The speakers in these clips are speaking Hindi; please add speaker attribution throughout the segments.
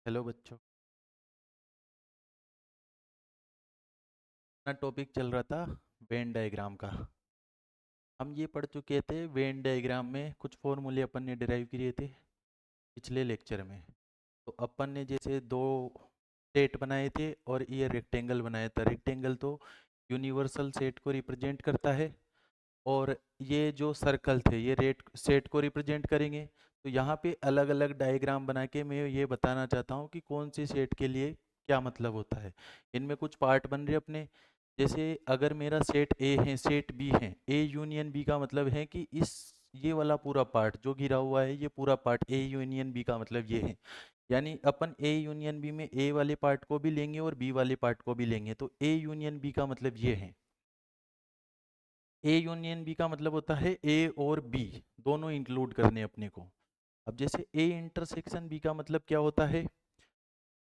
Speaker 1: हेलो बच्चों। अपना टॉपिक चल रहा था वेन डायग्राम का। हम ये पढ़ चुके थे वेन डायग्राम में कुछ फॉर्मूले अपन ने डिराइव किए थे पिछले लेक्चर में। तो अपन ने जैसे दो सेट बनाए थे और ये रेक्टेंगल बनाया था। रेक्टेंगल तो यूनिवर्सल सेट को रिप्रेजेंट करता है और ये जो सर्कल थे ये रेट सेट को रिप्रेजेंट करेंगे। तो यहाँ पे अलग अलग डायग्राम बना के मैं ये बताना चाहता हूँ कि कौन सी सेट के लिए क्या मतलब होता है। इनमें कुछ पार्ट बन रहे अपने। जैसे अगर मेरा सेट ए है सेट बी है, ए यूनियन बी का मतलब है कि इस ये वाला पूरा पार्ट जो घिरा हुआ है ये पूरा पार्ट ए यूनियन बी का मतलब ये है। यानी अपन ए यूनियन बी में ए वाले पार्ट को भी लेंगे और बी वाले पार्ट को भी लेंगे। तो ए यूनियन बी का मतलब ये है। ए यूनियन बी का मतलब होता है ए और बी दोनों इंक्लूड करने अपने को। अब जैसे ए इंटरसेक्शन बी का मतलब क्या होता है,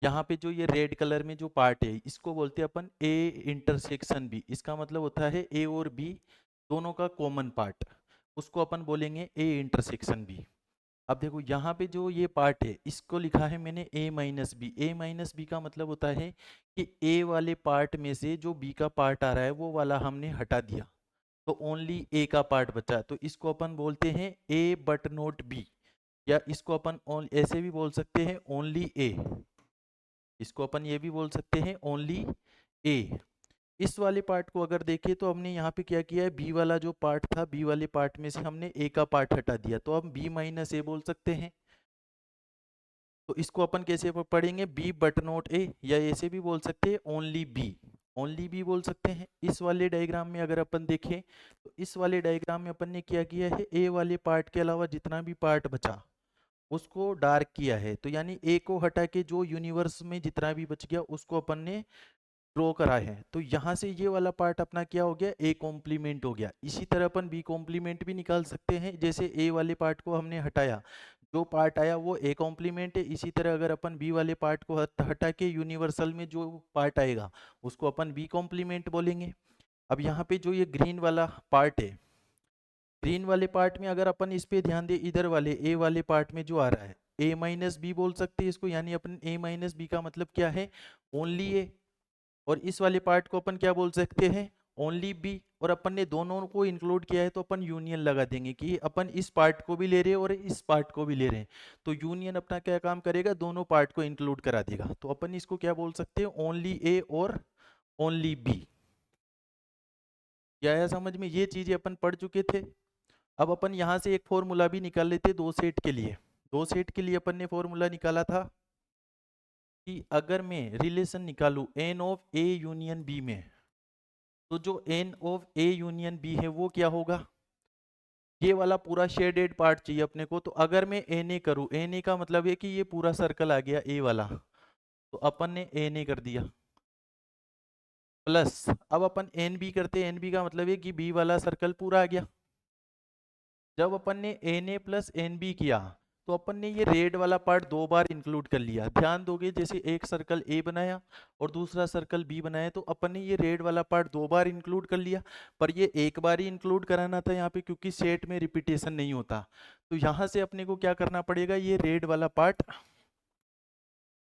Speaker 1: यहाँ पे जो ये रेड कलर में जो पार्ट है इसको बोलते हैं अपन ए इंटरसेक्शन बी। इसका मतलब होता है ए और बी दोनों का कॉमन पार्ट, उसको अपन बोलेंगे ए इंटरसेक्शन बी। अब देखो यहाँ पे जो ये पार्ट है इसको लिखा है मैंने ए माइनस बी। ए माइनस बी का मतलब होता है कि ए वाले पार्ट में से जो बी का पार्ट आ रहा है वो वाला हमने हटा दिया तो ओनली ए का पार्ट बचा। तो इसको अपन बोलते हैं ए बट नॉट बी, या इसको अपन ऐसे भी बोल सकते हैं ओनली ए। इसको अपन ये भी बोल सकते हैं ओनली ए। इस वाले पार्ट को अगर देखें तो हमने यहाँ पे क्या किया है, बी वाला जो पार्ट था बी वाले पार्ट में से हमने ए का पार्ट हटा दिया तो हम बी माइनस ए बोल सकते हैं। तो इसको अपन कैसे पढ़ेंगे, बी बट नॉट ए, या ऐसे भी बोल सकते हैं ओनली बी। ओनली बी बोल सकते हैं। इस वाले डायग्राम में अगर अपन देखें तो इस वाले डायग्राम में अपन ने क्या किया है, ए वाले पार्ट के अलावा जितना भी पार्ट बचा उसको डार्क किया है। तो यानी ए को हटा के जो यूनिवर्स में जितना भी बच गया उसको अपन ने ड्रॉ करा है। तो यहाँ से ये वाला पार्ट अपना क्या हो गया, ए कॉम्प्लीमेंट हो गया। इसी तरह अपन बी कॉम्प्लीमेंट भी निकाल सकते हैं। जैसे ए वाले पार्ट को हमने हटाया, जो पार्ट आया वो ए कॉम्प्लीमेंट है। इसी तरह अगर अपन बी वाले पार्ट को हटा के यूनिवर्सल में जो पार्ट आएगा उसको अपन बी कॉम्प्लीमेंट बोलेंगे। अब यहाँ पे जो ये ग्रीन वाला पार्ट है, ग्रीन वाले पार्ट में अगर अपन इस पे ध्यान दे, इधर वाले ए वाले पार्ट में जो आ रहा है ए माइनस बी बोल सकते हैं इसको। यानी अपन ए माइनस बी का मतलब क्या है, ओनली ए। और इस वाले पार्ट को अपन क्या बोल सकते हैं, ओनली बी। और अपन ने दोनों को इंक्लूड किया है तो अपन यूनियन लगा देंगे कि अपन इस पार्ट को भी ले रहे हैं और इस पार्ट को भी ले रहे हैं। तो यूनियन अपना क्या काम करेगा, दोनों पार्ट को इंक्लूड करा देगा। तो अपन इसको क्या बोल सकते हैं, ओनली ए और ओनली बी। क्या आया समझ में, ये चीजें अपन पढ़ चुके थे। अब अपन यहाँ से एक फॉर्मूला भी निकाल लेते दो सेट के लिए। दो सेट के लिए अपन ने फॉर्मूला निकाला था कि अगर मैं रिलेशन निकालू N of A union B में, तो जो N of A union B है वो क्या होगा, ये वाला पूरा शेडेड पार्ट चाहिए अपने को। तो अगर मैं एन ए करूँ, एन ए का मतलब है कि ये पूरा सर्कल आ गया ए वाला, तो अपन ने एन ए कर दिया प्लस। अब अपन एन बी करते, एन बी का मतलब है कि बी वाला सर्कल पूरा आ गया। जब अपन ने N A plus N B किया तो अपन ने ये रेड वाला पार्ट दो बार इंक्लूड कर लिया। ध्यान दोगे, जैसे एक सर्कल ए बनाया और दूसरा सर्कल बी बनाया तो अपन ने ये रेड वाला पार्ट दो बार इंक्लूड कर लिया। पर ये एक बार ही इंक्लूड कराना था यहाँ पे, क्योंकि सेट में रिपीटेशन नहीं होता। तो यहाँ से अपने को क्या करना पड़ेगा, ये रेड वाला पार्ट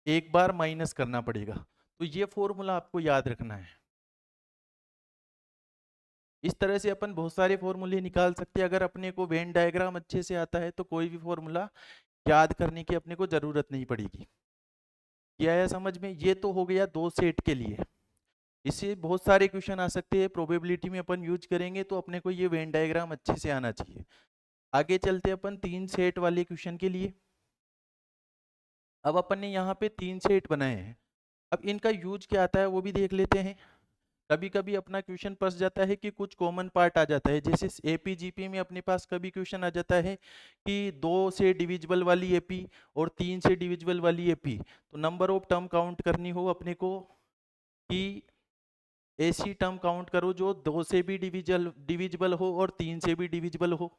Speaker 1: एक बार माइनस करना पड़ेगा। तो ये फॉर्मूला आपको याद रखना है। इस तरह से अपन बहुत सारे फॉर्मूले निकाल सकते हैं। अगर अपने को वेन डायग्राम अच्छे से आता है तो कोई भी फॉर्मूला याद करने की अपने को जरूरत नहीं पड़ेगी। क्या है समझ में, ये तो हो गया दो सेट के लिए। इससे बहुत सारे क्वेश्चन आ सकते हैं, प्रोबेबिलिटी में अपन यूज करेंगे तो अपने को ये वेन डायग्राम अच्छे से आना चाहिए। आगे चलते अपन तीन सेट वाले क्वेश्चन के लिए। अब अपन ने यहाँ पे तीन सेट बनाए हैं। अब इनका यूज क्या आता है वो भी देख लेते हैं। कभी कभी अपना क्वेश्चन फंस जाता है कि कुछ कॉमन पार्ट आ जाता है। जैसे एपी जीपी में अपने पास कभी क्वेश्चन आ जाता है कि दो से डिविजिबल वाली एपी और तीन से डिविजिबल वाली एपी, तो नंबर ऑफ टर्म काउंट करनी हो अपने को कि ऐसी टर्म काउंट करो जो दो से भी डिविजिबल हो और तीन से भी डिविजिबल हो।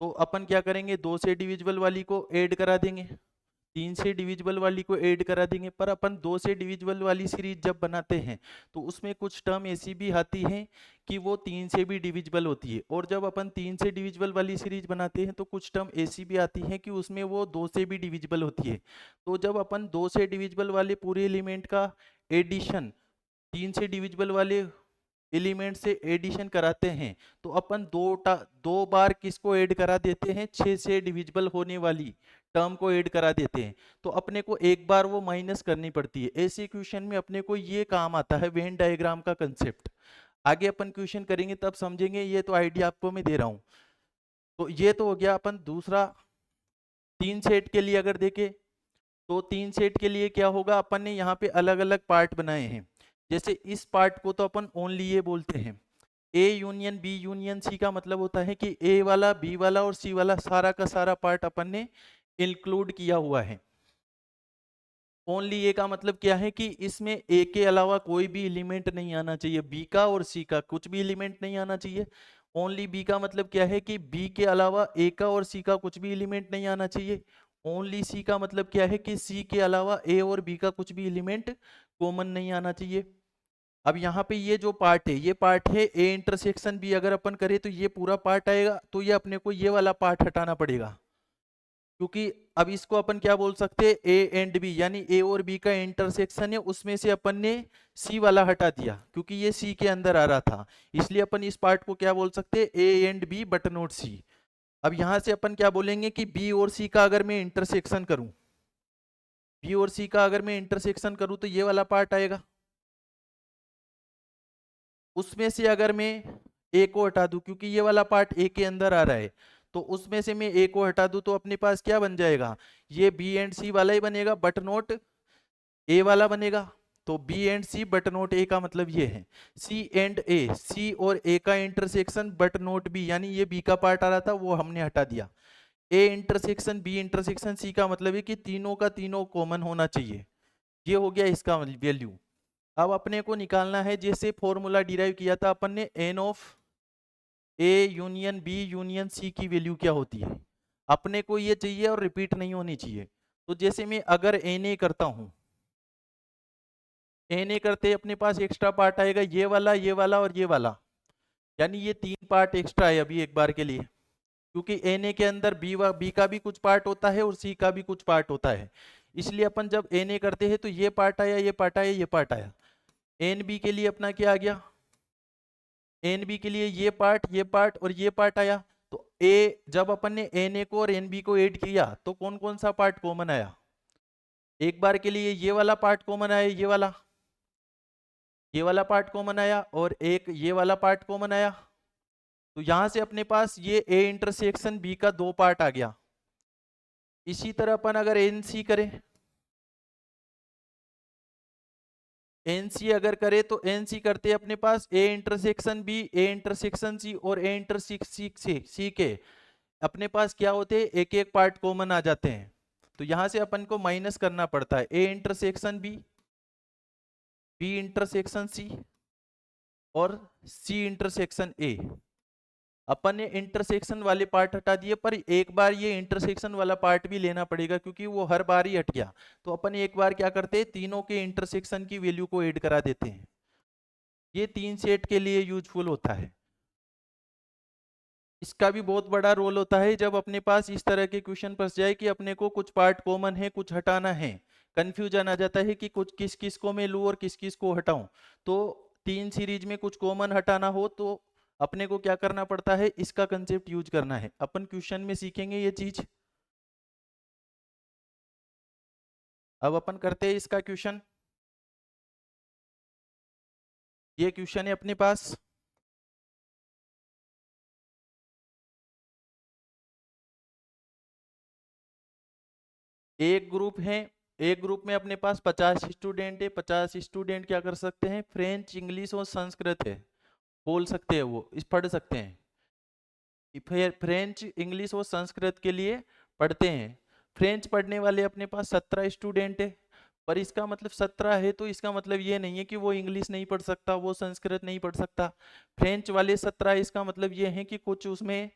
Speaker 1: तो अपन क्या करेंगे, दो से डिविजिबल वाली को ऐड करा देंगे, तीन से डिविजिबल वाली को ऐड करा देंगे। पर अपन दो से डिविजिबल वाली सीरीज जब बनाते हैं तो उसमें कुछ टर्म ऐसी भी आती हैं कि वो 3 से भी डिविजिबल होती है, और जब अपन 3 से डिविजिबल वाली सीरीज बनाते हैं तो कुछ टर्म ऐसी भी आती है कि उसमें वो 2 से भी डिविजिबल होती है। तो जब अपन 2 से डिविजिबल वाले पूरे एलिमेंट का एडिशन 3 से डिविजिबल वाले एलिमेंट से एडिशन कराते हैं, तो अपन दो बार किसको ऐड करा देते हैं, 6 से डिविजिबल होने वाली टर्म को ऐड करा देते हैं। तो अपने को एक बार वो माइनस करनी पड़ती है। ऐसे क्वेश्चन में अपने को ये काम आता है वेन डायग्राम का कंसेप्ट। आगे अपन क्वेश्चन करेंगे तब समझेंगे, ये तो आइडिया आपको मैं दे रहा हूं। तो ये तो हो गया अपन दूसरा। 3 सेट के लिए अगर देखें तो 3 सेट के लिए क्या होगा, अपन ने यहाँ पे अलग अलग पार्ट बनाए हैं। जैसे इस पार्ट को तो अपन ओनली ये बोलते हैं। A union B union C का मतलब होता है कि ए वाला बी वाला और सी वाला सारा का सारा पार्ट अपन ने इंक्लूड किया हुआ है। ओनली ए का मतलब क्या है कि इसमें ए के अलावा कोई भी एलिमेंट नहीं आना चाहिए, बी का और सी का कुछ भी एलिमेंट नहीं आना चाहिए। ओनली बी का मतलब क्या है कि बी के अलावा ए का और सी का कुछ भी एलिमेंट नहीं आना चाहिए। ओनली सी का मतलब क्या है कि सी के अलावा ए और बी का कुछ भी एलिमेंट कॉमन नहीं आना चाहिए। अब यहाँ पे ये जो पार्ट है, ये पार्ट है ए इंटरसेक्शन बी, अगर अपन करें तो ये पूरा पार्ट आएगा, तो ये अपने को ये वाला पार्ट हटाना पड़ेगा, क्योंकि अब इसको अपन क्या बोल सकते हैं, ए एंड बी, यानी ए और बी का इंटरसेक्शन है, उसमें से अपन ने सी वाला हटा दिया क्योंकि ये सी के अंदर आ रहा था, इसलिए अपन इस पार्ट को क्या बोल सकते हैं, A and B but not C. अब यहां से अपन क्या बोलेंगे कि बी और सी का अगर मैं इंटरसेक्शन करूं, बी और सी का अगर मैं इंटरसेक्शन करूं तो ये वाला पार्ट आएगा। उसमें से अगर मैं ए को हटा दूं, क्योंकि ये वाला पार्ट ए के अंदर आ रहा है, तो उसमें से मैं ए को हटा दूं तो अपने पास क्या बन जाएगा, ये बी एंड सी वाला ही बनेगा बट नॉट ए वाला बनेगा। तो B and C but not A का मतलब ये है। सी एंड ए, सी और ए का इंटरसेक्शन बट नॉट बी, यानी ये बी का पार्ट आ रहा था वो हमने हटा दिया। A intersection B intersection C का मतलब है कि तीनों का तीनों कॉमन होना चाहिए। ये हो गया इसका वैल्यू। अब अपने को निकालना है, जैसे फॉर्मूला डिराइव किया था अपन ने, N of A union B union C की वैल्यू क्या होती है, अपने को ये चाहिए और रिपीट नहीं होनी चाहिए। तो जैसे मैं अगर एन ए करता हूं, एन ए करते अपने पास एक्स्ट्रा पार्ट आएगा ये वाला और ये वाला, यानी ये 3 पार्ट एक्स्ट्रा है अभी एक बार के लिए, क्योंकि एन ए के अंदर बी का भी कुछ पार्ट होता है और सी का भी कुछ पार्ट होता है। इसलिए अपन जब एन ए करते हैं तो ये पार्ट आया, ये पार्ट आया, ये पार्ट आया। एन बी के लिए अपना क्या आ गया, एन बी के लिए ये पार्ट और ये पार्ट आया। तो ए जब अपन ने एन ए को और एन बी को ऐड किया तो कौन कौन सा पार्ट कॉमन आया, एक बार के लिए ये वाला पार्ट कॉमन आया, ये वाला पार्ट कॉमन आया और एक ये वाला पार्ट कॉमन आया। तो यहां से अपने पास ये ए इंटरसेक्शन बी का 2 पार्ट आ गया। इसी तरह अपन अगर एन सी करें, एनसी अगर करे तो एनसी करते अपने पास A intersection B, A intersection C और ए इंटरसेक्शन सी के अपने पास क्या होते हैं, एक एक पार्ट कॉमन आ जाते हैं। तो यहां से अपन को माइनस करना पड़ता है, A intersection B, B intersection C और सी इंटरसेक्शन ए। अपन ने इंटरसेक्शन वाले पार्ट हटा दिए, पर एक बार ये इंटरसेक्शन वाला पार्ट भी लेना पड़ेगा क्योंकि वो हर बार ही हट गया। तो अपन एक बार क्या करते हैं, तीनों के इंटरसेक्शन की वैल्यू को ऐड करा देते हैं। ये 3 सेट के लिए यूजफुल होता है। इसका भी बहुत बड़ा रोल होता है जब अपने पास इस तरह के क्वेश्चन फंस जाए कि अपने को कुछ पार्ट कॉमन है कुछ हटाना है, कंफ्यूजन आ जाता है कि कुछ किस किस को मैं लूं और किस किस को हटाऊं। तो 3 सीरीज में कुछ कॉमन हटाना हो तो अपने को क्या करना पड़ता है, इसका कंसेप्ट यूज करना है। अपन क्वेश्चन में सीखेंगे ये चीज। अब अपन करते हैं इसका क्वेश्चन। ये क्वेश्चन है अपने पास, एक ग्रुप है, एक ग्रुप में अपने पास 50 स्टूडेंट है। 50 स्टूडेंट क्या कर सकते हैं, फ्रेंच इंग्लिश और संस्कृत है बोल सकते हैं, वो इस पढ़ सकते हैं। फिर फ्रेंच इंग्लिश और संस्कृत के लिए पढ़ते हैं। फ्रेंच पढ़ने वाले अपने पास 17 स्टूडेंट है। पर इसका मतलब 17 है तो इसका मतलब ये नहीं है कि वो इंग्लिश नहीं पढ़ सकता, वो संस्कृत नहीं पढ़ सकता। फ्रेंच वाले 17 इसका मतलब ये है कि कुछ उसमें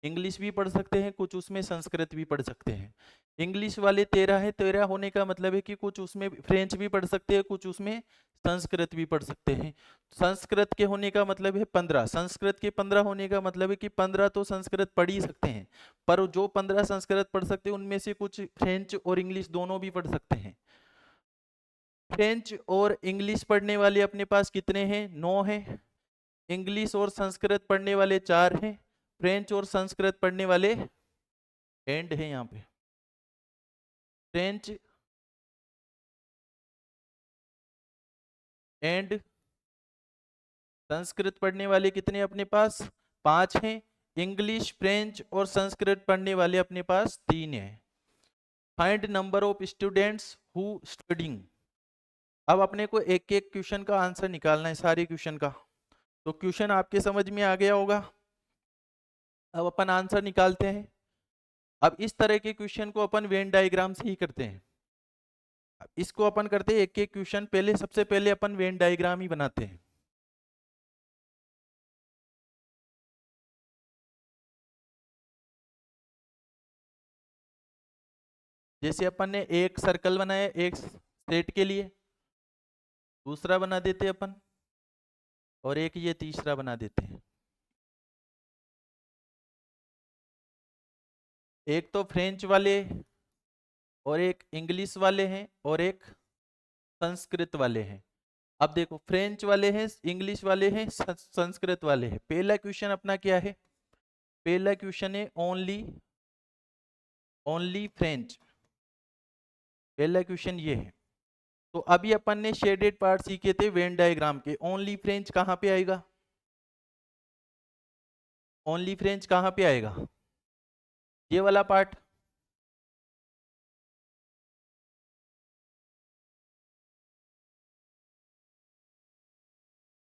Speaker 1: इंग्लिश भी पढ़ सकते हैं, कुछ उसमें संस्कृत भी पढ़ सकते हैं। इंग्लिश वाले 13 है, 13 होने का मतलब है कि कुछ उसमें फ्रेंच भी पढ़ सकते हैं, कुछ उसमें संस्कृत भी पढ़ सकते हैं। संस्कृत के होने का मतलब है 15, संस्कृत के 15 होने का मतलब है कि 15 तो संस्कृत पढ़ ही सकते हैं, पर जो 15 संस्कृत पढ़ सकते हैं उनमें से कुछ फ्रेंच और इंग्लिश दोनों भी पढ़ सकते हैं। फ्रेंच और इंग्लिश पढ़ने वाले अपने पास कितने हैं? 9 हैं। इंग्लिश और संस्कृत पढ़ने वाले 4 हैं। फ्रेंच और संस्कृत पढ़ने वाले एंड है यहाँ पे। फ्रेंच एंड संस्कृत पढ़ने वाले कितने अपने पास? 5 हैं। इंग्लिश, फ्रेंच और संस्कृत पढ़ने वाले अपने पास 3 हैं। Find number of students who studying. अब अपने को एक एक क्वेश्चन का आंसर निकालना है, सारे क्वेश्चन का। तो क्वेश्चन आपके समझ में आ गया होगा। अब अपन आंसर निकालते हैं। अब इस तरह के क्वेश्चन को अपन वेन डायग्राम से ही करते हैं। अब इसको अपन करते हैं एक एक क्वेश्चन, पहले सबसे पहले अपन वेन डायग्राम ही बनाते हैं। जैसे अपन ने एक सर्कल बनाया एक सेट के लिए, दूसरा बना देते हैं अपन, और एक ये तीसरा बना देते हैं। एक तो फ्रेंच वाले और एक इंग्लिश वाले हैं और एक संस्कृत वाले हैं। अब देखो, फ्रेंच वाले हैं, इंग्लिश वाले हैं, संस्कृत वाले हैं। पहला क्वेश्चन अपना क्या है? पहला क्वेश्चन है ओनली ओनली फ्रेंच। पहला क्वेश्चन ये है। तो अभी अपन ने शेडेड पार्ट सीखे थे वेन डायग्राम के। ओनली फ्रेंच कहाँ पे आएगा? ओनली फ्रेंच कहाँ पे आएगा? ये वाला पार्ट।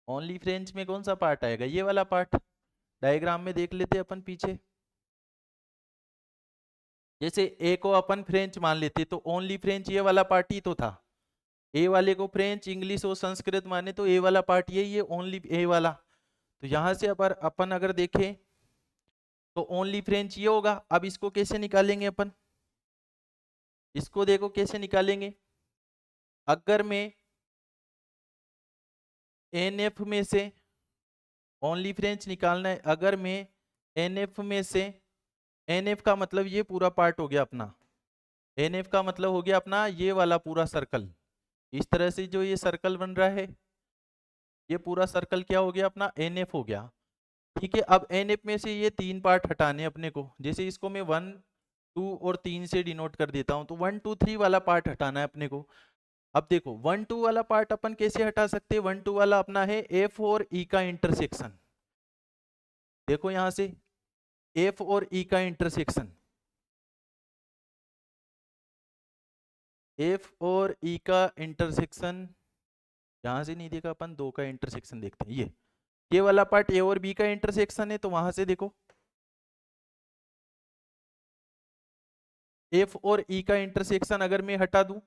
Speaker 1: ओनली फ्रेंच में कौन सा पार्ट आएगा? ये वाला पार्ट। डायग्राम में देख लेते अपन पीछे। जैसे ए को अपन फ्रेंच मान लेते तो ओनली फ्रेंच ये वाला पार्ट ही तो था। ए वाले को फ्रेंच, इंग्लिश और संस्कृत माने तो ए वाला पार्ट यही है, ओनली ए वाला। तो यहां से अपन अगर देखें तो ओनली फ्रेंच ये होगा। अब इसको कैसे निकालेंगे अपन? इसको देखो कैसे निकालेंगे। अगर मैं एनएफ में से ओनली फ्रेंच निकालना है, अगर मैं एनएफ में से, एनएफ का मतलब ये पूरा पार्ट हो गया अपना। एनएफ का मतलब हो गया अपना ये वाला पूरा सर्कल। इस तरह से जो ये सर्कल बन रहा है, ये पूरा सर्कल क्या हो गया अपना? एनएफ हो गया। ठीक है। अब एनएफ में से ये 3 पार्ट हटाने अपने को। जैसे इसको मैं 1, 2 और 3 से डिनोट कर देता हूं, तो 1, 2, 3 वाला पार्ट हटाना है अपने को। अब देखो 1, 2 वाला पार्ट अपन कैसे हटा सकते हैं? 1, 2 वाला अपना है एफ और ई का इंटरसेक्शन। देखो यहां से एफ और ई का इंटरसेक्शन, एफ और ई का इंटरसेक्शन। यहां से नहीं देखा अपन, 2 का इंटरसेक्शन देखते हैं। ये वाला पार्ट ए और बी का इंटरसेक्शन है, तो वहां से देखो एफ और ई का इंटरसेक्शन अगर मैं हटा दूं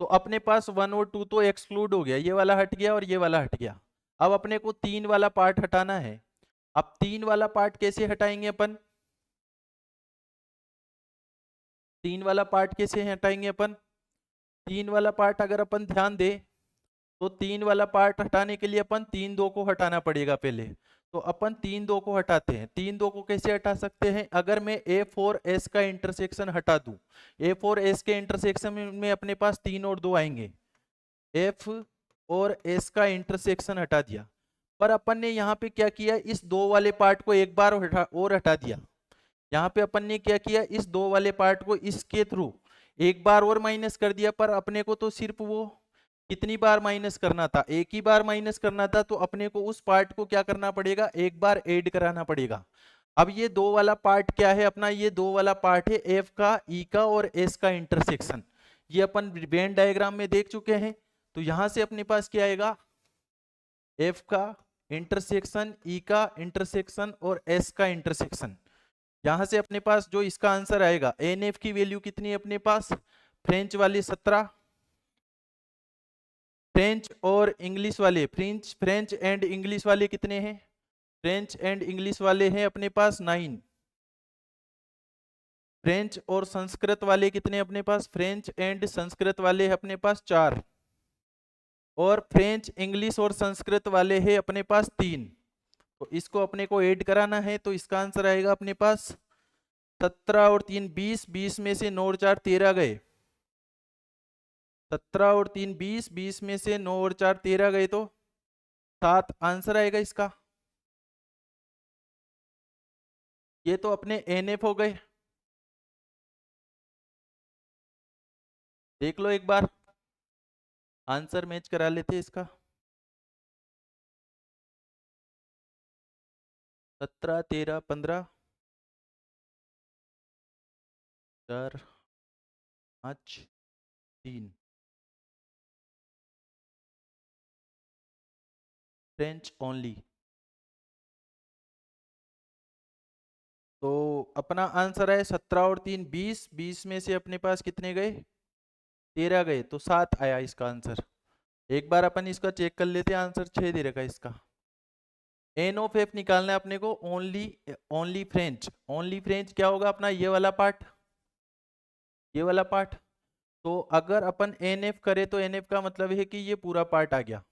Speaker 1: तो अपने पास 1 और 2 तो एक्सक्लूड हो गया, ये वाला हट गया और ये वाला हट गया। अब अपने को 3 वाला पार्ट हटाना है। अब 3 वाला पार्ट कैसे हटाएंगे अपन? 3 वाला पार्ट कैसे हटाएंगे अपन? 3 वाला पार्ट अगर अपन ध्यान दे तो 3 वाला पार्ट हटाने के लिए अपन 3 2 को हटाना पड़ेगा पहले। तो अपन 3 2 को हटाते हैं। 3 2 को कैसे हटा सकते हैं? अगर मैं A4S का इंटरसेक्शन हटा दूं, A4S के इंटरसेक्शन में अपने पास 3 और 2 आएंगे। F और S का इंटरसेक्शन हटा दिया, पर अपन ने यहाँ पे क्या किया? इस 2 वाले पार्ट को एक बार और हटा दिया। यहाँ पे अपन ने क्या किया? इस 2 वाले पार्ट को इसके थ्रू एक बार और माइनस कर दिया। पर अपने को तो सिर्फ वो कितनी बार माइनस करना था? एक ही बार माइनस करना था। तो अपने को उस पार्ट को क्या करना पड़ेगा? एक बार ऐड कराना पड़ेगा। अब ये 2 वाला पार्ट क्या है अपना? ये 2 वाला पार्ट है एफ का, ई का और एस का इंटरसेक्शन। ये अपन वेन डायग्राम में देख चुके हैं। तो यहां से अपने पास क्या आएगा? एफ का इंटरसेक्शन, ई का इंटरसेक्शन और एस का इंटरसेक्शन। यहां से अपने पास जो इसका आंसर आएगा, एन एफ की वैल्यू कितनी है अपने पास? फ्रेंच वाले 17, फ्रेंच और इंग्लिश वाले, फ्रेंच एंड इंग्लिश वाले कितने हैं? फ्रेंच एंड इंग्लिश वाले हैं अपने पास 9। फ्रेंच और संस्कृत वाले कितने अपने पास, फ्रेंच एंड संस्कृत वाले है अपने पास 4, और फ्रेंच इंग्लिश और संस्कृत वाले है अपने पास 3। तो इसको अपने को ऐड कराना है, तो इसका आंसर आएगा अपने पास 17 और 3 20, 20 में से 9 और 4 13 गए, 17 और 3 20, 20 में से 9 और 4 13 गए, तो 7 आंसर आएगा इसका। ये तो अपने एनएफ हो गए, देख लो एक बार, आंसर मैच करा लेते हैं इसका। 17 13 15 4 5 3, फ्रेंच ओनली। तो अपना आंसर है 17 और 3 20, 20 में से अपने पास कितने गए, 13 गए, तो 7 आया इसका आंसर। एक बार अपन इसका चेक कर लेते हैं, आंसर 6 दे रखा है इसका। एन ऑफ एफ निकालना है अपने को, only, only French, only French क्या होगा अपना, ये वाला पार्ट, ये वाला पार्ट। तो अगर अपन एन एफ करें तो एन एफ का मतलब है कि ये पूरा पार्ट आ गया।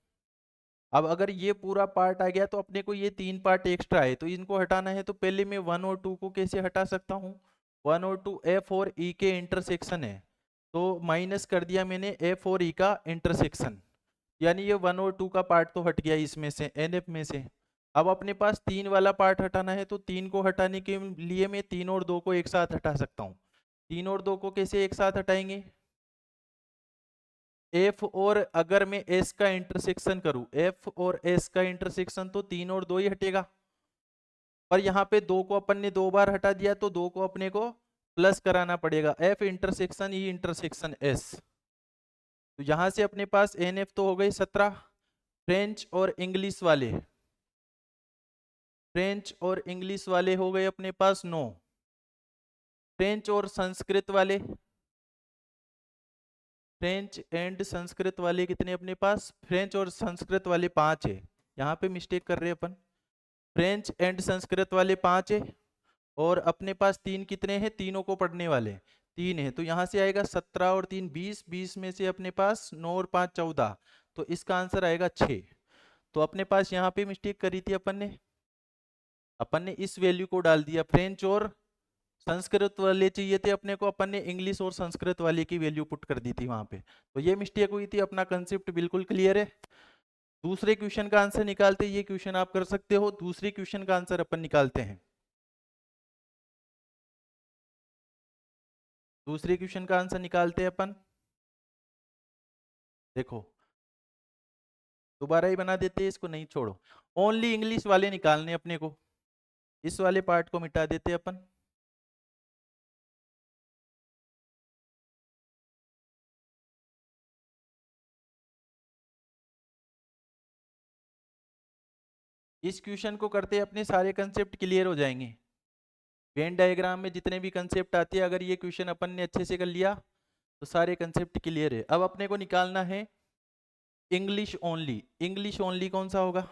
Speaker 1: अब अगर ये पूरा पार्ट आ गया तो अपने को ये 3 पार्ट एक्स्ट्रा है, तो इनको हटाना है। तो पहले मैं 1 और 2 को कैसे हटा सकता हूँ, 1 और 2 एफ और ई के इंटरसेक्शन है, तो माइनस कर दिया मैंने एफ और ई का इंटरसेक्शन, यानी ये 1 और 2 का पार्ट तो हट गया इसमें से, एन एफ में से। अब अपने पास 3 वाला पार्ट हटाना है, तो 3 को हटाने के लिए मैं 3 और 2 को एक साथ हटा सकता हूँ। 3 और 2 को कैसे एक साथ हटाएंगे, एफ और अगर मैं एस का इंटरसेक्शन करूं, एफ और एस का इंटरसेक्शन, तो 3 और 2 ही हटेगा। पर यहाँ पे 2 को अपन ने 2 बार हटा दिया, तो 2 को अपने को प्लस कराना पड़ेगा, F intersection E intersection S. तो यहाँ से अपने पास एन एफ तो हो गई 17, फ्रेंच और इंग्लिश वाले, फ्रेंच और इंग्लिश वाले हो गए अपने पास 9, फ्रेंच और संस्कृत वाले, फ्रेंच एंड संस्कृत वाले कितने अपने पास, फ्रेंच और संस्कृत वाले 5 है, यहाँ पे मिस्टेक कर रहे हैं अपन, फ्रेंच एंड संस्कृत वाले 5 है, और अपने पास 3 कितने हैं, तीनों को पढ़ने वाले 3 है। तो यहाँ से आएगा 17 और 3 20, 20 में से अपने पास 9 और 5 14, तो इसका आंसर आएगा 6। तो अपने पास यहाँ पे मिस्टेक करी थी अपन ने इस वैल्यू को डाल दिया, फ्रेंच और संस्कृत वाले चाहिए थे अपने को, अपन ने इंग्लिश और संस्कृत वाले की वैल्यू पुट कर दी थी वहां पे, तो ये मिस्टेक हुई थी। अपना कंसेप्ट बिल्कुल क्लियर है। दूसरे क्वेश्चन का आंसर निकालते, ये क्वेश्चन आप कर सकते हो, दूसरे क्वेश्चन का आंसर अपन निकालते हैं। दूसरे क्वेश्चन का आंसर निकालते हैं अपन, देखो दोबारा ही बना देते हैं इसको, नहीं छोड़ो, ओनली इंग्लिश वाले निकालने अपने को, इस वाले पार्ट को मिटा देते हैं अपन। इस क्वेश्चन को करते अपने सारे कंसेप्ट क्लियर हो जाएंगे। वेन डायग्राम में जितने भी कंसेप्ट आते हैं, अगर ये क्वेश्चन अपन ने अच्छे से कर लिया तो सारे कंसेप्ट क्लियर है। अब अपने को निकालना है इंग्लिश ओनली। इंग्लिश ओनली कौन सा होगा,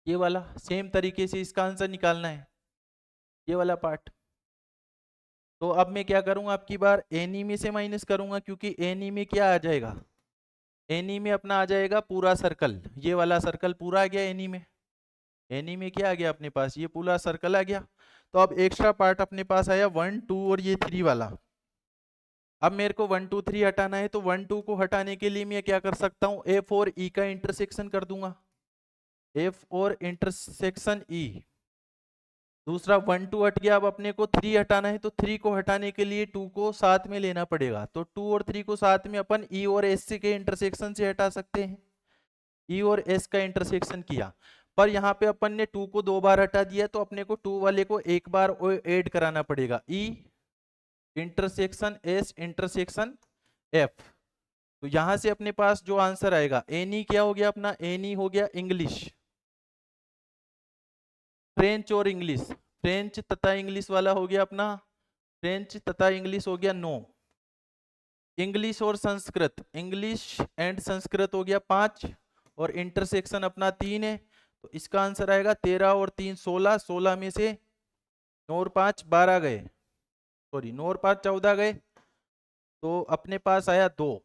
Speaker 1: ये वाला, सेम तरीके से इसका आंसर निकालना है, ये वाला पार्ट। तो अब मैं क्या करूंगा, आपकी बार एनी में से माइनस करूंगा, क्योंकि एनी में क्या आ जाएगा, एनी में अपना आ जाएगा पूरा सर्कल, ये वाला सर्कल पूरा आ गया एनी में, एनी में क्या आ गया अपने पास, ये पूरा सर्कल आ गया। तो अब एक्स्ट्रा पार्ट अपने पास आया 1 2 और ये 3 वाला। अब मेरे को 1 2 3 हटाना है, तो 1 2 को हटाने के लिए मैं क्या कर सकता हूँ, एफ और ई का इंटरसेक्शन कर दूंगा, एफ और इंटरसेक्शन ई। दूसरा 1 2 हट गया, अब अपने को 3 हटाना है, तो 3 को हटाने के लिए 2 को साथ में लेना पड़ेगा, तो 2 और 3 को साथ में अपन ई और एस के इंटरसेक्शन से हटा सकते हैं, ई और एस का इंटरसेक्शन किया। पर यहाँ पे अपन ने 2 को 2 बार हटा दिया, तो अपने को 2 वाले को एक बार ऐड कराना पड़ेगा, ई इंटरसेक्शन एस इंटरसेक्शन एफ। तो यहां से अपने पास जो आंसर आएगा, एनी क्या हो गया अपना, एनी हो गया इंग्लिश, फ्रेंच और इंग्लिश, फ्रेंच तथा इंग्लिश वाला हो गया अपना, फ्रेंच तथा इंग्लिश हो गया 9, इंग्लिश और संस्कृत, इंग्लिश एंड संस्कृत हो गया 5, और इंटरसेक्शन अपना 3 है। तो इसका आंसर आएगा 13 और 3 16, 16 में से 9 और 5 12 गए, सॉरी 9 और 5 14 गए, तो अपने पास आया 2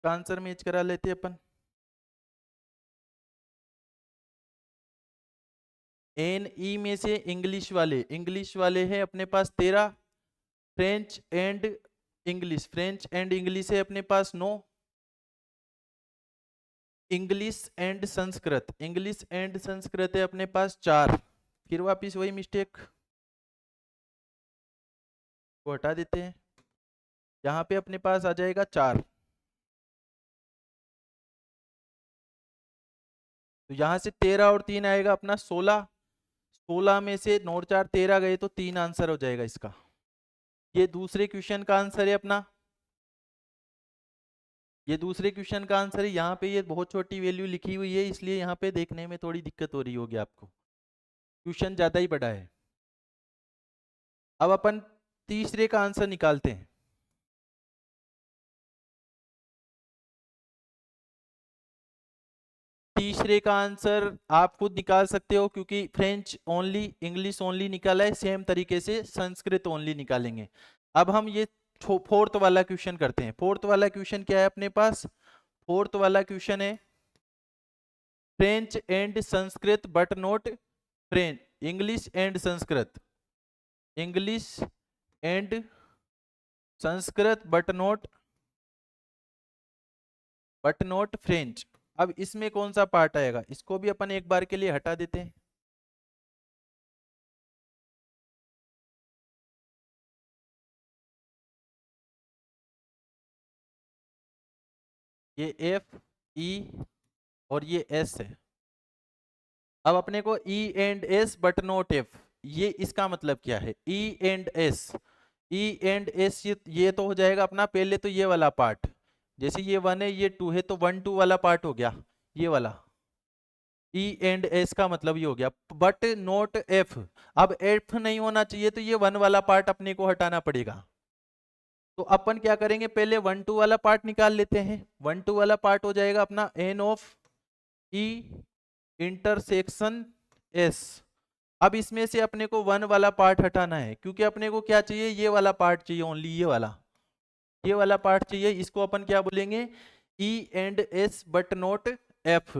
Speaker 1: का आंसर मैच करा लेते अपन। एन ई में से इंग्लिश वाले हैं अपने पास 13, फ्रेंच एंड इंग्लिश है अपने पास 9, इंग्लिश एंड संस्कृत है अपने पास 4। फिर वापिस वही मिस्टेक को हटा देते हैं, यहाँ पे अपने पास आ जाएगा 4। तो यहाँ से 13 और 3 आएगा अपना 16, 16 में से 9 और 4 13 गए, तो 3 आंसर हो जाएगा इसका। ये दूसरे क्वेश्चन का आंसर है अपना, ये दूसरे क्वेश्चन का आंसर है। यहाँ पे ये बहुत छोटी वैल्यू लिखी हुई है, इसलिए यहाँ पे देखने में थोड़ी दिक्कत हो रही होगी आपको, क्वेश्चन ज्यादा ही बड़ा है। अब अपन तीसरे का आंसर निकालते हैं। तीसरे का आंसर आप खुद निकाल सकते हो, क्योंकि फ्रेंच ओनली इंग्लिश ओनली निकाला है, सेम तरीके से संस्कृत ओनली निकालेंगे। अब हम ये फोर्थ वाला क्वेश्चन करते हैं। फोर्थ वाला क्वेश्चन क्या है अपने पास? फोर्थ वाला क्वेश्चन है French and Sanskrit but not French, English and Sanskrit, English and Sanskrit but not French. अब इसमें कौन सा पार्ट आएगा, इसको भी अपन एक बार के लिए हटा देते हैं। ये एफ ई और ये एस है। अब अपने को E and S but not F, ये इसका मतलब क्या है? E and S, E and S, ये तो हो जाएगा अपना पहले तो ये वाला पार्ट, जैसे ये 1 है ये 2 है, तो 1 2 वाला पार्ट हो गया ये वाला। ई एंड एस का मतलब ये हो गया, बट नॉट एफ। अब एफ नहीं होना चाहिए, तो ये 1 वाला पार्ट अपने को हटाना पड़ेगा। तो अपन क्या करेंगे, पहले 1 2 वाला पार्ट निकाल लेते हैं। 1 2 वाला पार्ट हो जाएगा अपना N of E intersection S. अब इसमें से अपने को 1 वाला पार्ट हटाना है, क्योंकि अपने को क्या चाहिए, ये वाला पार्ट चाहिए, ओनली ये वाला पार्ट चाहिए। इसको अपन क्या बोलेंगे, E and S but not F.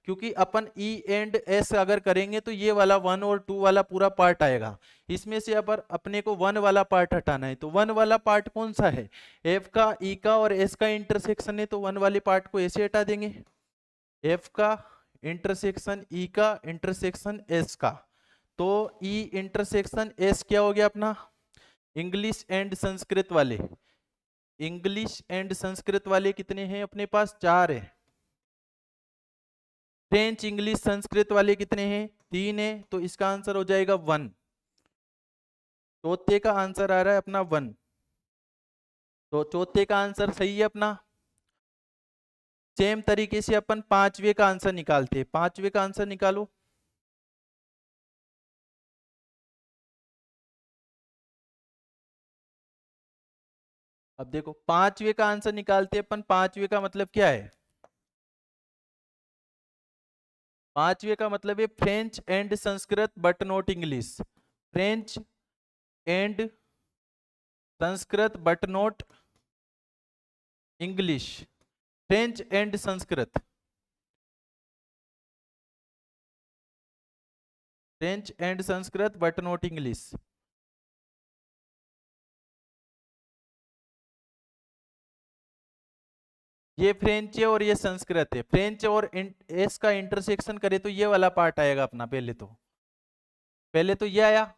Speaker 1: क्योंकि अपन ई एंड एस अगर करेंगे तो ये वाला 1 और 2 वाला पूरा पार्ट आएगा। इसमें से अब अपने को 1 वाला पार्ट हटाना है, तो 1 वाला पार्ट कौन सा है? एफ का, ई का और एस का इंटरसेक्शन है, तो 1 वाले पार्ट को ऐसे हटा देंगे, एफ का इंटरसेक्शन ई का इंटरसेक्शन एस का। तो ई इंटरसेक्शन एस क्या हो गया अपना? इंग्लिश एंड संस्कृत वाले, इंग्लिश एंड संस्कृत वाले कितने हैं अपने पास? 4 है। फ्रेंच इंग्लिश संस्कृत वाले कितने हैं? 3 है, तो इसका आंसर हो जाएगा 1। चौथे का आंसर आ रहा है अपना 1, तो चौथे का आंसर सही है अपना। सेम तरीके से अपन पांचवे का आंसर निकालते हैं। पांचवे का आंसर निकालो। अब देखो पांचवे का आंसर निकालते हैं अपन। पांचवे का मतलब क्या है? पांचवे का मतलब है French and Sanskrit but not English, French and Sanskrit but not English, French and Sanskrit, French and Sanskrit but not English. ये फ्रेंच है और ये संस्कृत है। फ्रेंच और एस का इंटरसेक्शन करे तो ये वाला पार्ट आएगा अपना। पहले तो ये आया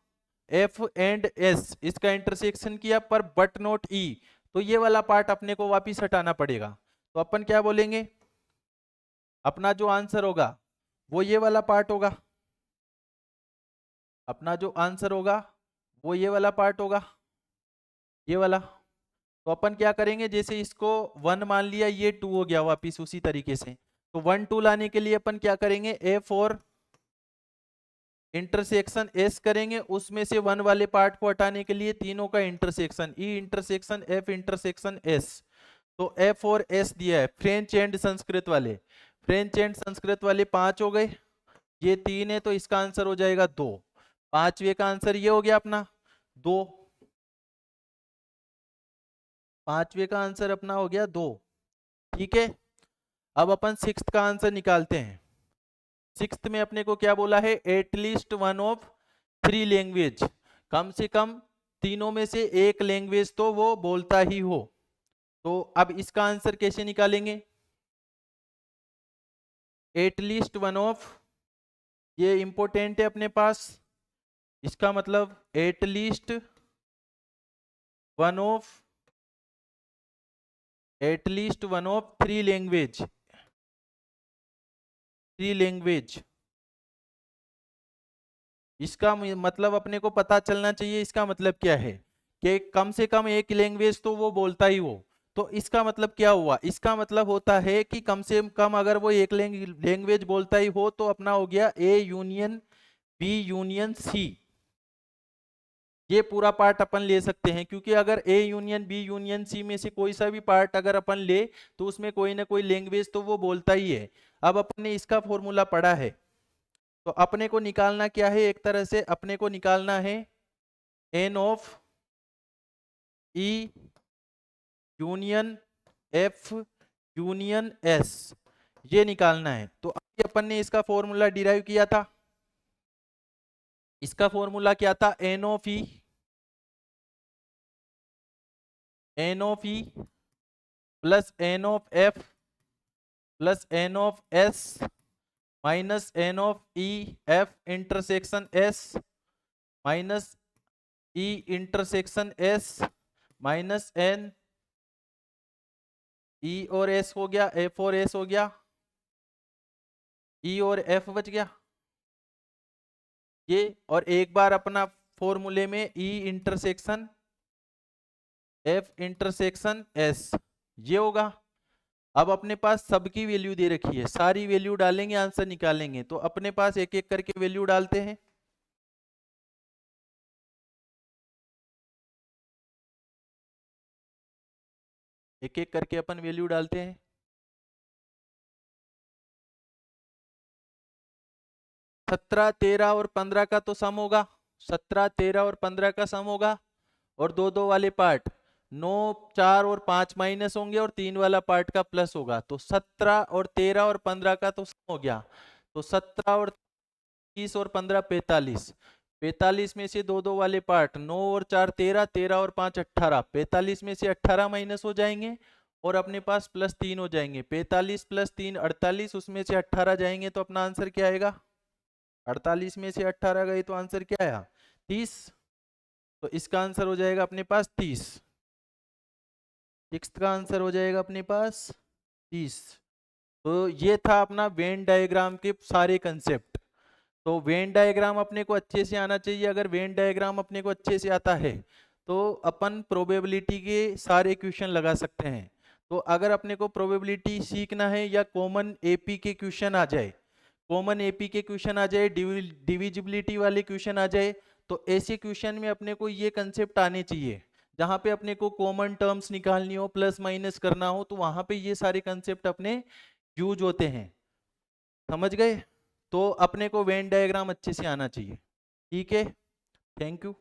Speaker 1: एफ एंड एस, इसका इंटरसेक्शन किया पर बट नॉट ई, तो ये वाला पार्ट अपने को वापिस हटाना पड़ेगा। तो अपन क्या बोलेंगे, अपना जो आंसर होगा वो ये वाला पार्ट होगा, अपना जो आंसर होगा वो ये वाला पार्ट होगा, ये वाला। तो अपन क्या करेंगे, जैसे इसको 1 मान लिया, ये 2 हो गया वापिस उसी तरीके से। तो 1 2 लाने के लिए अपन क्या करेंगे, एफ और इंटरसेक्शन एस करेंगे, उसमें से 1 वाले पार्ट को हटाने के लिए तीनों का intersection, E intersection F intersection S. तो एफ और एस दिया है फ्रेंच एंड संस्कृत वाले, फ्रेंच एंड संस्कृत वाले 5 हो गए, ये 3 है, तो इसका आंसर हो जाएगा 2। पांचवे का आंसर ये हो गया अपना 2। पांचवे का आंसर अपना हो गया 2। ठीक है, अब अपन सिक्स्थ का आंसर निकालते हैं। सिक्स्थ में अपने को क्या बोला है, एटलीस्ट वन ऑफ 3 लैंग्वेज, कम से कम तीनों में से एक लैंग्वेज तो वो बोलता ही हो। तो अब इसका आंसर कैसे निकालेंगे, एटलीस्ट वन ऑफ, ये इंपॉर्टेंट है अपने पास, इसका मतलब at least one of, at least one of 3 language, 3 language, इसका मतलब अपने को पता चलना चाहिए। इसका मतलब क्या है कि कम से कम एक लैंग्वेज तो वो बोलता ही हो। तो इसका मतलब क्या हुआ, इसका मतलब होता है कि कम से कम अगर वो एक लैंग्वेज बोलता ही हो तो अपना हो गया A union B union C. ये पूरा पार्ट अपन ले सकते हैं, क्योंकि अगर A union B union C में से कोई सा भी पार्ट अगर अपन ले तो उसमें कोई ना कोई लैंग्वेज तो वो बोलता ही है। अब अपन ने इसका फॉर्मूला पढ़ा है, तो अपने को निकालना क्या है, एक तरह से अपने को निकालना है N of E union F union S, ये निकालना है। तो अभी अपन ने इसका फॉर्मूला डिराइव किया था, इसका फॉर्मूला क्या था, N of E, N of E plus N of F plus N of S minus N of E F intersection S minus E intersection S minus N E और एस हो गया, एफ और एस हो गया, ई और एफ बच गया ये। और एक बार अपना फॉर्मूले में E intersection F intersection S, ये होगा। अब अपने पास सबकी वैल्यू दे रखी है, सारी वैल्यू डालेंगे आंसर निकालेंगे। तो अपने पास एक एक करके वैल्यू डालते हैं। एक एक करके अपन वैल्यू डालते हैं। 17, 13 और 15 का तो सम होगा, 17, 13 और 15 का सम होगा। और दो दो वाले पार्ट 9, 4 और 5 माइनस होंगे और 3 वाला पार्ट का प्लस होगा। तो 17 और 13 और 15 का तो सम हो गया। तो 17 और 30 और 15 45, 45 में से दो दो वाले पार्ट 9 और 4 13, 13 और 5 18, 45 में से 18 माइनस हो जाएंगे और अपने पास प्लस 3 हो जाएंगे। 45 प्लस 3 48, उसमें से 18 जाएंगे तो अपना आंसर क्या आएगा, 48 में से 18 गए तो आंसर क्या आया, 30। तो इसका आंसर हो जाएगा अपने पास 30। सिक्स्थ का आंसर हो जाएगा अपने पास 30। तो ये था अपना वेन डायग्राम के सारे कंसेप्ट। तो वेन डायग्राम अपने को अच्छे से आना चाहिए। अगर वेन डायग्राम अपने को अच्छे से आता है तो अपन प्रोबेबिलिटी के सारे क्वेश्चन लगा सकते हैं। तो अगर अपने को प्रोबेबिलिटी सीखना है या कॉमन एपी के क्वेश्चन आ जाए, कॉमन एपी के क्वेश्चन आ जाए, डिविजिबिलिटी वाले क्वेश्चन आ जाए, तो ऐसे क्वेश्चन में अपने को ये कंसेप्ट आने चाहिए। जहां पे अपने को कॉमन टर्म्स निकालनी हो, प्लस माइनस करना हो, तो वहां पे ये सारे कंसेप्ट अपने यूज होते हैं। समझ गए? तो अपने को वेन डायग्राम अच्छे से आना चाहिए। ठीक है, थैंक यू।